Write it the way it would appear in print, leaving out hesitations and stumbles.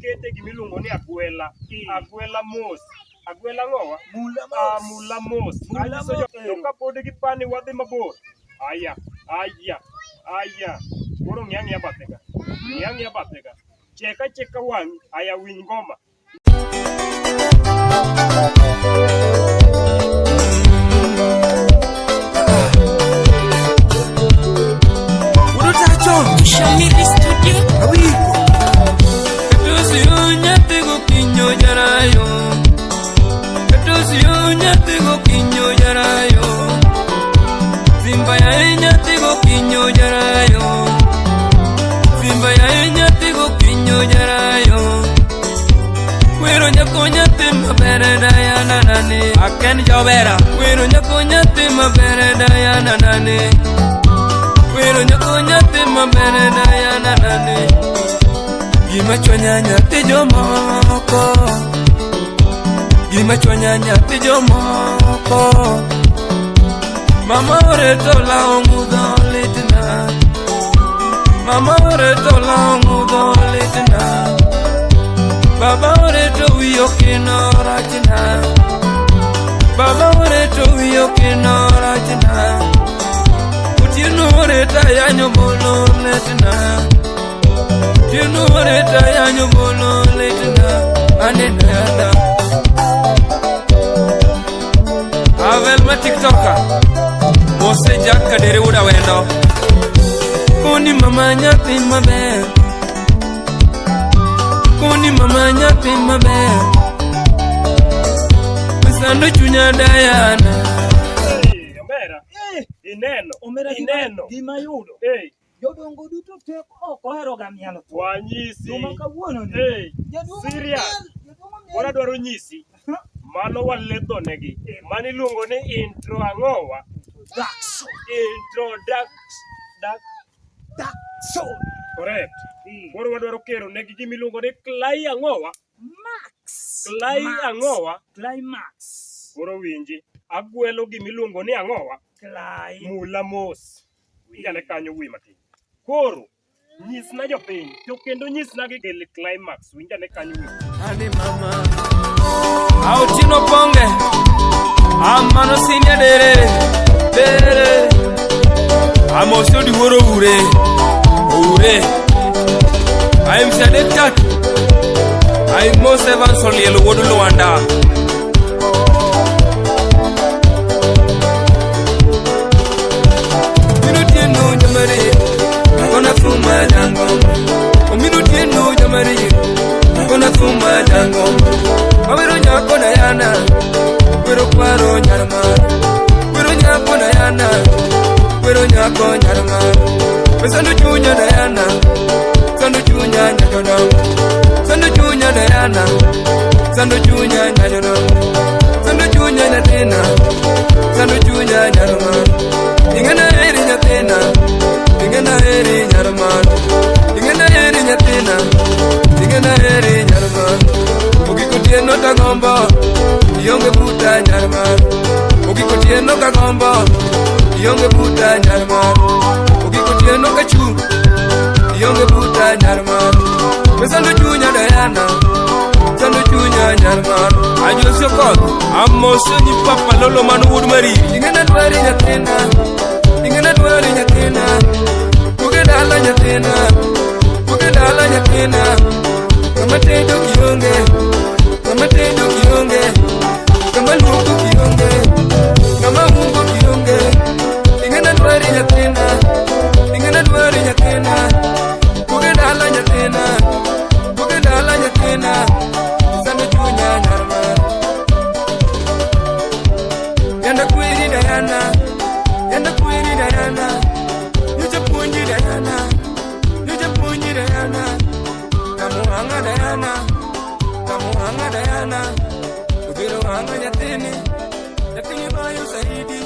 wakete gimiluongo ni agwela. Agwela mos. Agwela ngowa? Mula mos. To kapod gipani wadhi mabor. Aya. Koro ng'ia bathega. Ng'ia bathega. Cheka wang'. Aya winy ngoma. Shamiri Studio. Awiko. Katusiyo nyatego kinyo jarayo. Katusiyo nyatego kinyo jarayo. Simba ya nyatego kinyo jarayo. Simba ya nyatego kinyo jarayo. Wero nyako nyate mabere daya nanane. Aken jobera. Wero nyako nyate mabere daya nanane. Wero nyako nyate mabere daya nanane. Gima chwanya nyate jomoko. Gima chwanya nyate jomoko. Mama oreto la ongudo litna. Mama oreto la ongudo litna. Baba oreto wiyo kino rachna. Baba oreto wiyo kino rachna. Tinureta yanyo bolo letna. Tinureta yanyo bolo letna. Anenada Avel ma tiktoka Mose jaka dere uda wendo. Kuni mama nyati maber. Kuni mama nyati maber. Masando chunya Diana. Ineno gima yudo. Jodongo duto tek ok ohero ga mielo. Wanyisi. Kawuono ni. Serious. Ora dwaro nyisi. Mano waledho negi. Mani luongo ni intro ang'owa. Daxon. Correct. Koro wadwaro kero negi gimiluongo ni Clay ang'owa. Clay ang'owa. Climax. Koro winji. Agwelo gimiluongo ni ang'owa. Clay. Mula mos. Ingane kanyo wi matin. Koro nyisna jopiny to kendo nyisna gi kele climax. Winjane kanyo wi. Ani mama Autino ponge Amano sinya dere Amosio di woro ure I'm Sadekat I'm Mose Van Solielo Wodu Luanda. Gonna throw my dango. A minute you know you're married. Gonna throw my dango. I will on your conayana. We're a quaro yarma. We're on your conayana. We're on your conayana. We're Sando Junior Diana. Sando Junior Nagano. Sando Junior Diana. Sando Junior Nagano. Sando Junior Natina. Sando Junior Narma. Ingana eri Natina. Ingana eri nyarman. Ingana eri nyatina. Ingana eri nyarman. Ukikutie no kagombo. Iyonge puta nyarman. Ukikutie no kagombo. Iyonge puta nyarman. Ukikutie no kachu. Iyonge puta nyarman. Pesando chunya Diana. Pesando chunya nyarman. Ajo siokot. Amose ni papa lolo manu udmari. Ingana dwari nyatina. Ingana dwari nyatina. Dala nyatina. Kama tedo kionge. Kama tedo kionge. Kama luku kionge. Kama ungo kionge. Ingana dwari nyatina. Ingana dwari nyatina. Dala nyatina. Dala nyatina. Sando chunya nyarma. Yanda kwiri Diana. Yanda kwiri Diana. Punji Diana, punji Diana, kamu hanga Diana, ubiro hanga nyatini bayo saidi,